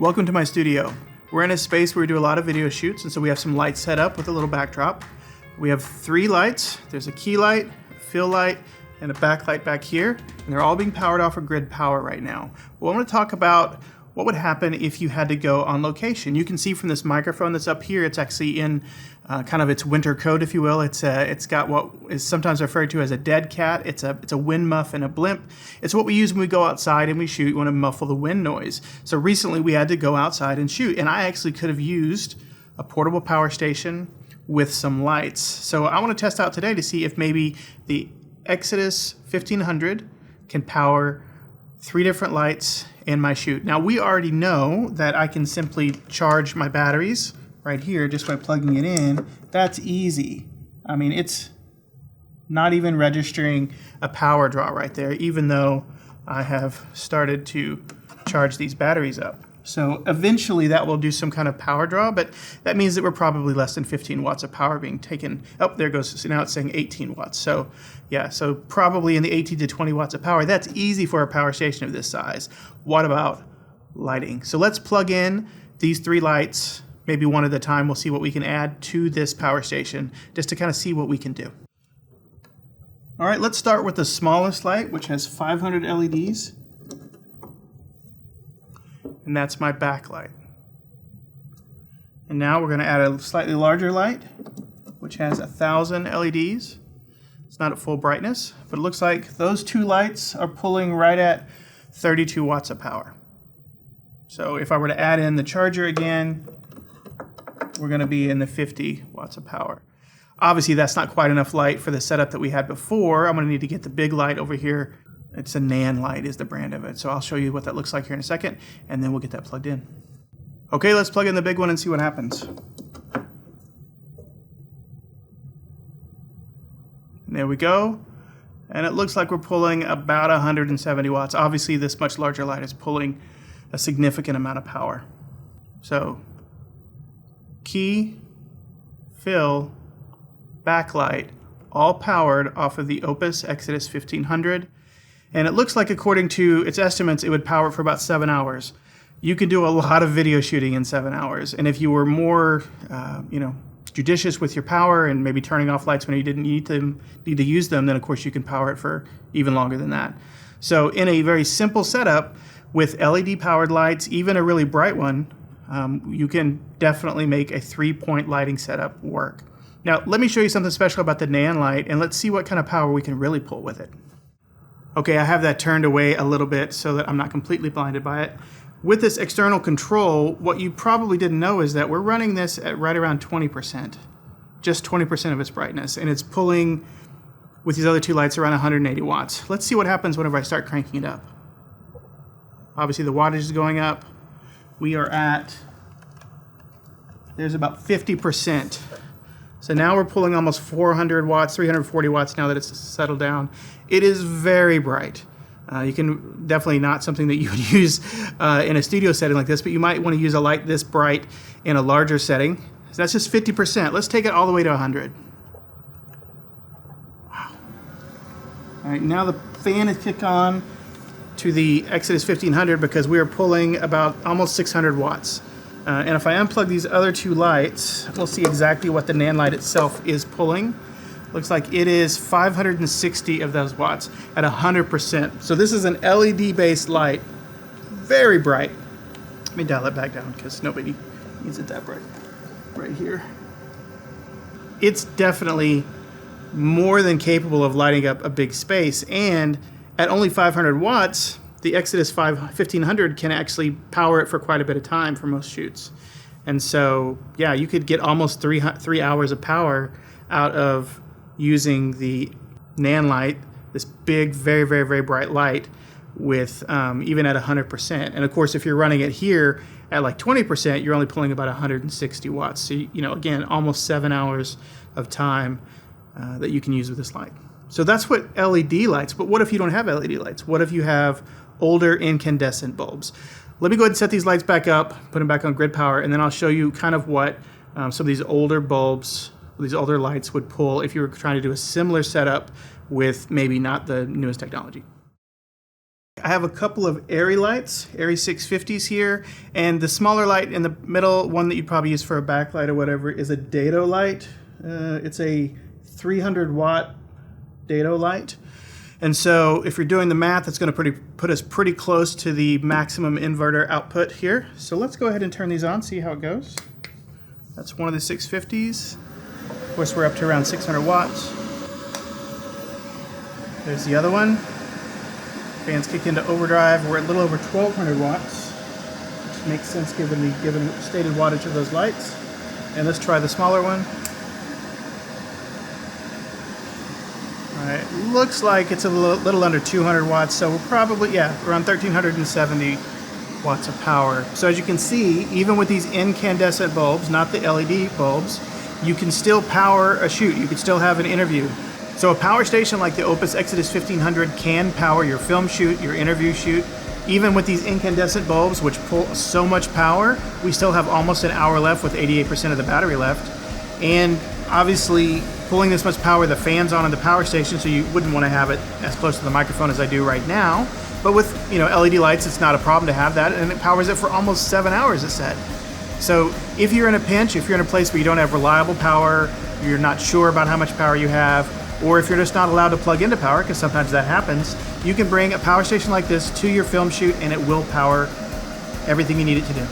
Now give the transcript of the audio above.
Welcome to my studio. We're in a space where we do a lot of video shoots, and so we have some lights set up with a little backdrop. We have 3 lights. There's a key light, a fill light, and a backlight back here, and they're all being powered off of grid power right now. Well, I want to talk about what would happen if you had to go on location. You can see from this microphone that's up here, it's actually in kind of its winter coat, if you will. It's got what is sometimes referred to as a dead cat. It's a wind muff and a blimp. It's what we use when we go outside and we shoot. We want to muffle the wind noise. So recently we had to go outside and shoot, and I actually could have used a portable power station with some lights. So I want to test out today to see if maybe the Exodus 1500 can power 3 different lights in my shoot. Now we already know that I can simply charge my batteries right here just by plugging it in. That's easy. I mean, it's not even registering a power draw right there, even though I have started to charge these batteries up. So eventually that will do some kind of power draw, but that means that we're probably less than 15 watts of power being taken. Oh, there it goes. So now it's saying 18 watts. So yeah, so probably in the 18 to 20 watts of power. That's easy for a power station of this size. What about lighting? So let's plug in these 3 lights, maybe one at a time. We'll see what we can add to this power station just to kind of see what we can do. All right, let's start with the smallest light, which has 500 LEDs. And that's my backlight. And now we're going to add a slightly larger light, which has 1,000 LEDs. It's not at full brightness, but it looks like those 2 lights are pulling right at 32 watts of power. So if I were to add in the charger again, we're going to be in the 50 watts of power. Obviously, that's not quite enough light for the setup that we had before. I'm going to need to get the big light over here. It's a Nan light is the brand of it. So I'll show you what that looks like here in a second, and then we'll get that plugged in. Okay, let's plug in the big one and see what happens. And there we go. And it looks like we're pulling about 170 watts. Obviously, this much larger light is pulling a significant amount of power. So, key, fill, backlight, all powered off of the OUPES Exodus 1500. And it looks like, according to its estimates, it would power for about 7 hours. You can do a lot of video shooting in 7 hours. And if you were more, judicious with your power and maybe turning off lights when you didn't need to use them, then of course you can power it for even longer than that. So in a very simple setup with LED powered lights, even a really bright one, you can definitely make a 3-point lighting setup work. Now let me show you something special about the Nan light, and let's see what kind of power we can really pull with it. Okay, I have that turned away a little bit so that I'm not completely blinded by it. With this external control, what you probably didn't know is that we're running this at right around 20%, just 20% of its brightness, and it's pulling, with these other 2 lights, around 180 watts. Let's see what happens whenever I start cranking it up. Obviously the wattage is going up. We are at, there's about 50%. So now we're pulling almost 400 watts, 340 watts now that it's settled down. It is very bright. You can definitely not something that you would use in a studio setting like this, but you might want to use a light this bright in a larger setting. So that's just 50%. Let's take it all the way to 100. Wow. All right, now the fan is kicked on to the Exodus 1500 because we are pulling about almost 600 watts. And if I unplug these other 2 lights, we'll see exactly what the Nan light itself is pulling. Looks like it is 560 of those watts at 100%. So this is an LED-based light, very bright. Let me dial it back down because nobody needs it that bright. Right here. It's definitely more than capable of lighting up a big space, and at only 500 watts, the Exodus 1500 can actually power it for quite a bit of time for most shoots. And so, yeah, you could get almost 3 hours of power out of using the Nan light, this big, very, very, very bright light, with even at 100%. And of course, if you're running it here at like 20%, you're only pulling about 160 watts. So, again, almost 7 hours of time that you can use with this light. So that's what LED lights, but what if you don't have LED lights? What if you have older incandescent bulbs? Let me go ahead and set these lights back up, put them back on grid power, and then I'll show you kind of what some of these older bulbs, these older lights would pull if you were trying to do a similar setup with maybe not the newest technology. I have a couple of Airy lights, Airy 650s here, and the smaller light in the middle, one that you'd probably use for a backlight or whatever, is a dado light. It's a 300 watt dado light. And so if you're doing the math, it's going to put us pretty close to the maximum inverter output here. So let's go ahead and turn these on, see how it goes. That's one of the 650s. Of course, we're up to around 600 watts. There's the other one. Fans kick into overdrive. We're at a little over 1200 watts, which makes sense given the stated wattage of those lights. And let's try the smaller one. All right, looks like it's a little under 200 watts, so we're probably, yeah, around 1370 watts of power. So as you can see, even with these incandescent bulbs, not the LED bulbs, you can still power a shoot. You can still have an interview. So a power station like the OUPES Exodus 1500 can power your film shoot, your interview shoot. Even with these incandescent bulbs, which pull so much power, we still have almost an hour left with 88% of the battery left. And obviously, pulling this much power, the fan's on in the power station, so you wouldn't want to have it as close to the microphone as I do right now. But with LED lights, it's not a problem to have that, and it powers it for almost 7 hours, it said. So if you're in a pinch, if you're in a place where you don't have reliable power, you're not sure about how much power you have, or if you're just not allowed to plug into power, because sometimes that happens, you can bring a power station like this to your film shoot and it will power everything you need it to do.